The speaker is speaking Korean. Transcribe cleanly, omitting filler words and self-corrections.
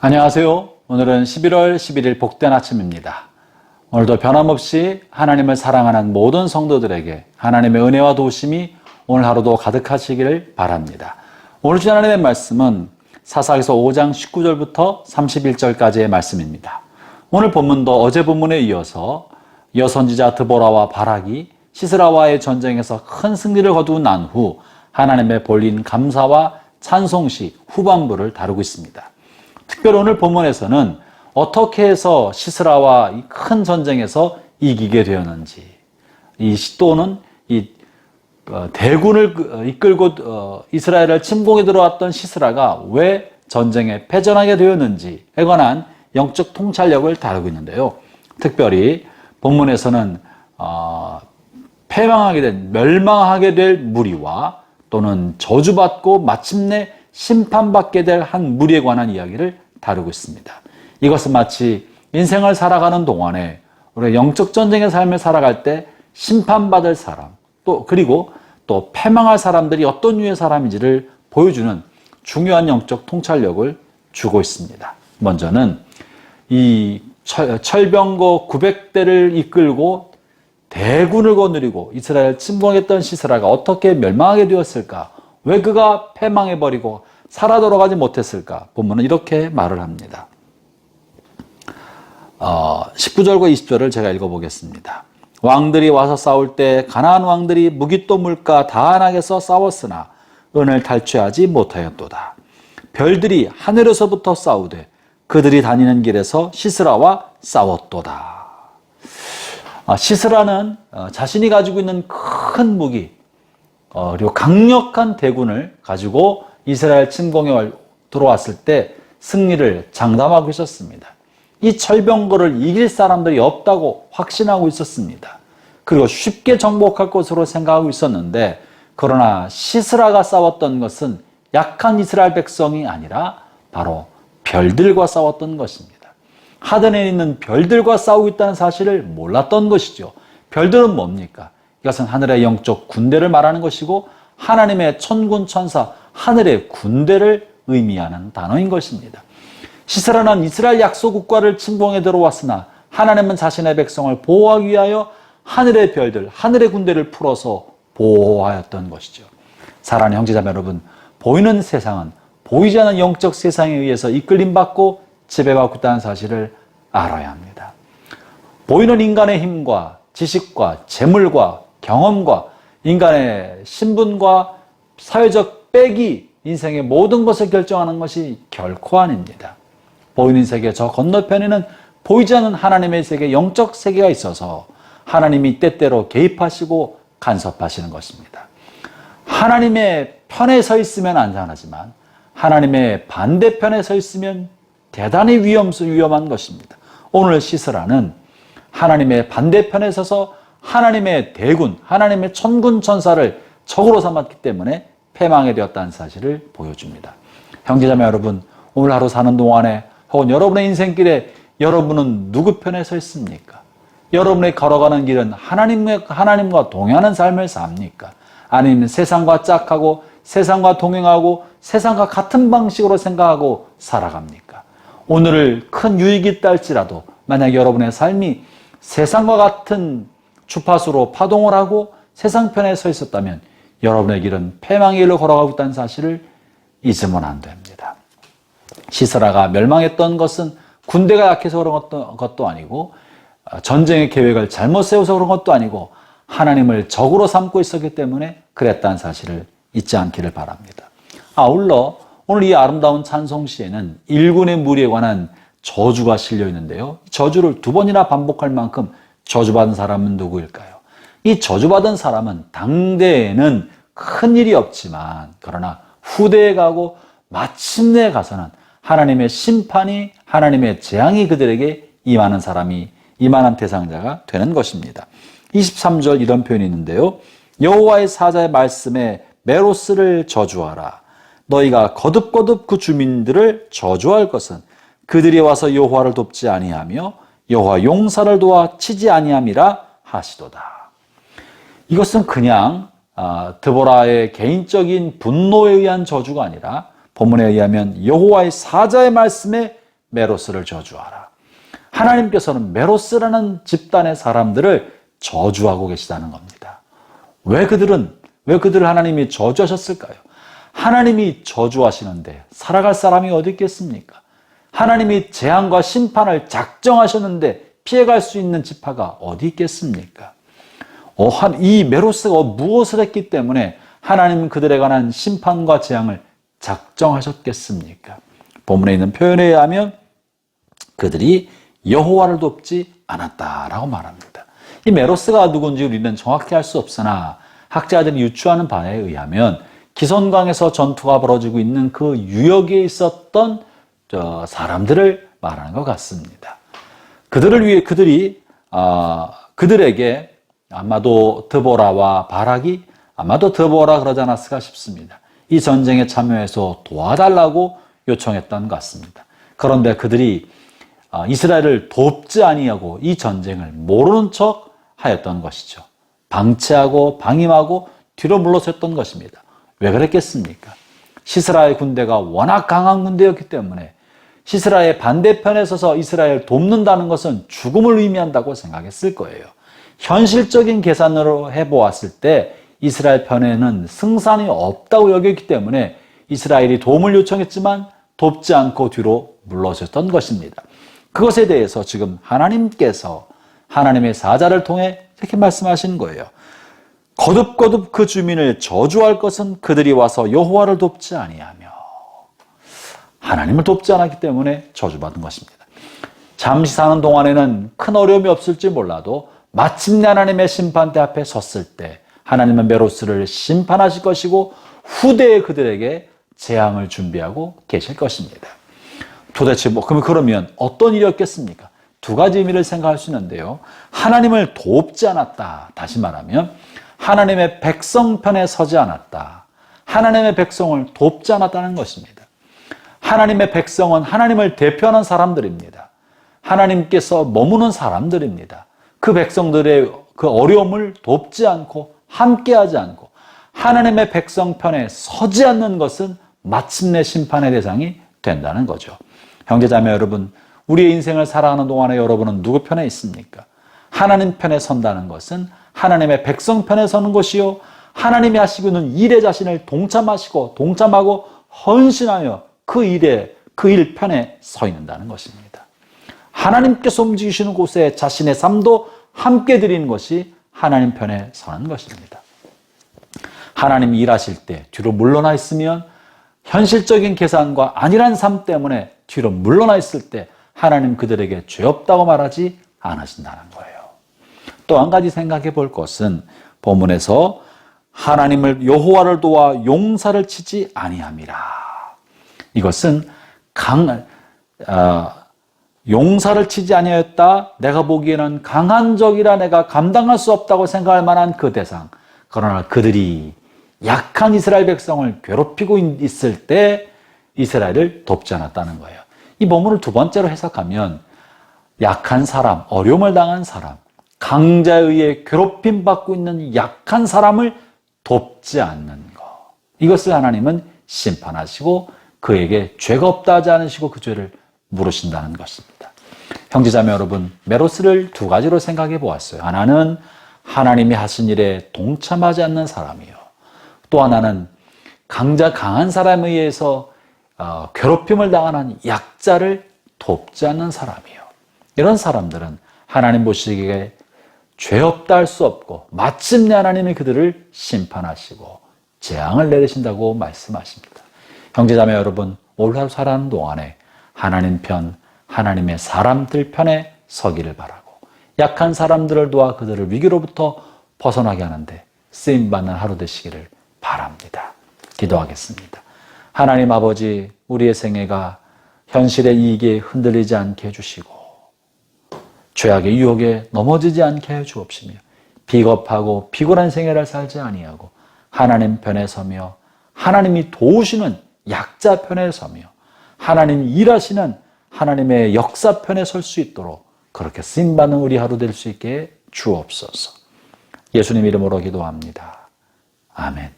안녕하세요. 오늘은 11월 11일 복된 아침입니다. 오늘도 변함없이 하나님을 사랑하는 모든 성도들에게 하나님의 은혜와 도우심이 오늘 하루도 가득하시기를 바랍니다. 오늘 주신 하나님의 말씀은 사사기서 5장 19절부터 31절까지의 말씀입니다. 오늘 본문도 어제 본문에 이어서 여선지자 드보라와 바락이 시스라와의 전쟁에서 큰 승리를 거두고 난 후 하나님의 볼린 감사와 찬송시 후반부를 다루고 있습니다. 특별히 오늘 본문에서는 어떻게 해서 시스라와 이 큰 전쟁에서 이기게 되었는지, 이 시도는 이 대군을 이끌고 이스라엘을 침공에 들어왔던 시스라가 왜 전쟁에 패전하게 되었는지에 관한 영적 통찰력을 다루고 있는데요. 특별히 본문에서는 멸망하게 될 무리와 또는 저주받고 마침내 심판받게 될 한 무리에 관한 이야기를 다루고 있습니다. 이것은 마치 인생을 살아가는 동안에 우리가 영적 전쟁의 삶을 살아갈 때 심판받을 사람, 그리고 또 패망할 사람들이 어떤 류의 사람인지를 보여주는 중요한 영적 통찰력을 주고 있습니다. 먼저는 이 철병거 900대를 이끌고 대군을 거느리고 이스라엘 침공했던 시스라가 어떻게 멸망하게 되었을까? 왜 그가 패망해버리고 살아 돌아가지 못했을까? 본문은 이렇게 말을 합니다. 19절과 20절을 제가 읽어보겠습니다. 왕들이 와서 싸울 때 가나안 왕들이 무기또 물가 다한악에서 싸웠으나 은을 탈취하지 못하였도다. 별들이 하늘에서부터 싸우되 그들이 다니는 길에서 시스라와 싸웠도다. 시스라는 자신이 가지고 있는 큰 무기, 그리고 강력한 대군을 가지고 이스라엘 침공에 들어왔을 때 승리를 장담하고 있었습니다. 이 철병거를 이길 사람들이 없다고 확신하고 있었습니다. 그리고 쉽게 정복할 것으로 생각하고 있었는데, 그러나 시스라가 싸웠던 것은 약한 이스라엘 백성이 아니라 바로 별들과 싸웠던 것입니다. 하늘에 있는 별들과 싸우고 있다는 사실을 몰랐던 것이죠. 별들은 뭡니까? 이것은 하늘의 영적 군대를 말하는 것이고 하나님의 천군 천사, 하늘의 군대를 의미하는 단어인 것입니다. 시스라는 이스라엘 약속 국가를 침공해 들어왔으나 하나님은 자신의 백성을 보호하기 위하여 하늘의 별들, 하늘의 군대를 풀어서 보호하였던 것이죠. 사랑하는 형제자매 여러분, 보이는 세상은 보이지 않는 영적 세상에 의해서 이끌림받고 지배받고 있다는 사실을 알아야 합니다. 보이는 인간의 힘과 지식과 재물과 경험과 인간의 신분과 사회적 빽이 인생의 모든 것을 결정하는 것이 결코 아닙니다. 보이는 세계 저 건너편에는 보이지 않는 하나님의 세계, 영적 세계가 있어서 하나님이 때때로 개입하시고 간섭하시는 것입니다. 하나님의 편에 서 있으면 안전하지만 하나님의 반대편에 서 있으면 대단히 위험한 것입니다. 오늘 시스라는 하나님의 반대편에 서서 하나님의 대군, 하나님의 천군 천사를 적으로 삼았기 때문에 패망하게 되었다는 사실을 보여줍니다. 형제자매 여러분, 오늘 하루 사는 동안에 혹은 여러분의 인생길에 여러분은 누구 편에 서 있습니까? 여러분의 걸어가는 길은 하나님과 동행하는 삶을 삽니까? 아니면 세상과 짝하고 세상과 동행하고 세상과 같은 방식으로 생각하고 살아갑니까? 오늘을 큰 유익이 있다 할지라도 만약 여러분의 삶이 세상과 같은 주파수로 파동을 하고 세상 편에 서 있었다면 여러분의 길은 패망의 길로 걸어가고 있다는 사실을 잊으면 안 됩니다. 시스라가 멸망했던 것은 군대가 약해서 그런 것도 아니고 전쟁의 계획을 잘못 세워서 그런 것도 아니고 하나님을 적으로 삼고 있었기 때문에 그랬다는 사실을 잊지 않기를 바랍니다. 아울러 오늘 이 아름다운 찬송시에는 일군의 무리에 관한 저주가 실려 있는데요. 저주를 2번이나 반복할 만큼 저주받은 사람은 누구일까요? 이 저주받은 사람은 당대에는 큰 일이 없지만 그러나 후대에 가고 마침내 가서는 하나님의 심판이, 하나님의 재앙이 그들에게 임하는 대상자가 되는 것입니다. 23절 이런 표현이 있는데요. 여호와의 사자의 말씀에 메로스를 저주하라. 너희가 거듭거듭 그 주민들을 저주할 것은 그들이 와서 여호와를 돕지 아니하며 여호와 용사를 도와 치지 아니함이라 하시도다. 이것은 그냥 드보라의 개인적인 분노에 의한 저주가 아니라 본문에 의하면 여호와의 사자의 말씀에 메로스를 저주하라. 하나님께서는 메로스라는 집단의 사람들을 저주하고 계시다는 겁니다. 왜 그들을 하나님이 저주하셨을까요? 하나님이 저주하시는데 살아갈 사람이 어디 있겠습니까? 하나님이 재앙과 심판을 작정하셨는데 피해갈 수 있는 지파가 어디 있겠습니까? 이 메로스가 무엇을 했기 때문에 하나님은 그들에 관한 심판과 재앙을 작정하셨겠습니까? 본문에 있는 표현에 의하면 그들이 여호와를 돕지 않았다라고 말합니다. 이 메로스가 누군지 우리는 정확히 알 수 없으나 학자들이 유추하는 바에 의하면 기손강에서 전투가 벌어지고 있는 그 유역에 있었던 사람들을 말하는 것 같습니다. 그들에게 아마도 드보라와 바락이 아마도 드보라 그러지 않았을까 싶습니다. 이 전쟁에 참여해서 도와달라고 요청했던 것 같습니다. 그런데 그들이 이스라엘을 돕지 아니하고 이 전쟁을 모르는 척 하였던 것이죠. 방치하고 방임하고 뒤로 물러섰던 것입니다. 왜 그랬겠습니까? 시스라의 군대가 워낙 강한 군대였기 때문에 시스라의 반대편에 서서 이스라엘을 돕는다는 것은 죽음을 의미한다고 생각했을 거예요. 현실적인 계산으로 해보았을 때 이스라엘 편에는 승산이 없다고 여겼기 때문에 이스라엘이 도움을 요청했지만 돕지 않고 뒤로 물러섰던 것입니다. 그것에 대해서 지금 하나님께서 하나님의 사자를 통해 이렇게 말씀하시는 거예요. 거듭거듭 그 주민을 저주할 것은 그들이 와서 여호와를 돕지 아니하며, 하나님을 돕지 않았기 때문에 저주받은 것입니다. 잠시 사는 동안에는 큰 어려움이 없을지 몰라도 마침내 하나님의 심판대 앞에 섰을 때 하나님은 메로스를 심판하실 것이고 후대에 그들에게 재앙을 준비하고 계실 것입니다. 도대체 그러면 어떤 일이었겠습니까? 두 가지 의미를 생각할 수 있는데요. 하나님을 돕지 않았다. 다시 말하면 하나님의 백성 편에 서지 않았다. 하나님의 백성을 돕지 않았다는 것입니다. 하나님의 백성은 하나님을 대표하는 사람들입니다. 하나님께서 머무는 사람들입니다. 그 백성들의 그 어려움을 돕지 않고 함께하지 않고 하나님의 백성 편에 서지 않는 것은 마침내 심판의 대상이 된다는 거죠. 형제자매 여러분, 우리의 인생을 살아가는 동안에 여러분은 누구 편에 있습니까? 하나님 편에 선다는 것은 하나님의 백성 편에 서는 것이요, 하나님이 하시고 있는 일에 자신을 동참하고 헌신하여 그 일 편에 서 있는다는 것입니다. 하나님께서 움직이시는 곳에 자신의 삶도 함께 드리는 것이 하나님 편에 서는 것입니다. 하나님이 일하실 때 뒤로 물러나 있으면 현실적인 계산과 안일한 삶 때문에 뒤로 물러나 있을 때 하나님 그들에게 죄 없다고 말하지 않으신다는 거예요. 또 한 가지 생각해 볼 것은 본문에서 하나님을 여호와를 도와 용사를 치지 아니함이라. 이것은 용사를 치지 아니하였다. 내가 보기에는 강한 적이라 내가 감당할 수 없다고 생각할 만한 그 대상. 그러나 그들이 약한 이스라엘 백성을 괴롭히고 있을 때 이스라엘을 돕지 않았다는 거예요. 이 본문을 두 번째로 해석하면 약한 사람, 어려움을 당한 사람, 강자에 의해 괴롭힘받고 있는 약한 사람을 돕지 않는 것. 이것을 하나님은 심판하시고 그에게 죄가 없다 하지 않으시고 그 죄를 물으신다는 것입니다. 형제자매 여러분, 메로스를 두 가지로 생각해 보았어요. 하나는 하나님이 하신 일에 동참하지 않는 사람이요. 또 하나는 강한 사람에 의해서 괴롭힘을 당하는 약자를 돕지 않는 사람이요. 이런 사람들은 하나님 보시기에 죄 없다 할 수 없고 마침내 하나님이 그들을 심판하시고 재앙을 내리신다고 말씀하십니다. 형제자매 여러분, 올 하루 살아가는 동안에 하나님 편, 하나님의 사람들 편에 서기를 바라고 약한 사람들을 도와 그들을 위기로부터 벗어나게 하는데 쓰임받는 하루 되시기를 바랍니다. 기도하겠습니다. 하나님 아버지, 우리의 생애가 현실의 이익에 흔들리지 않게 해주시고 죄악의 유혹에 넘어지지 않게 해 주옵시며 비겁하고 비굴한 생애를 살지 아니하고 하나님 편에 서며 하나님이 도우시는 약자 편에 서며 하나님이 일하시는 하나님의 역사 편에 설 수 있도록 그렇게 쓰임받는 우리 하루 될 수 있게 주옵소서. 예수님 이름으로 기도합니다. 아멘.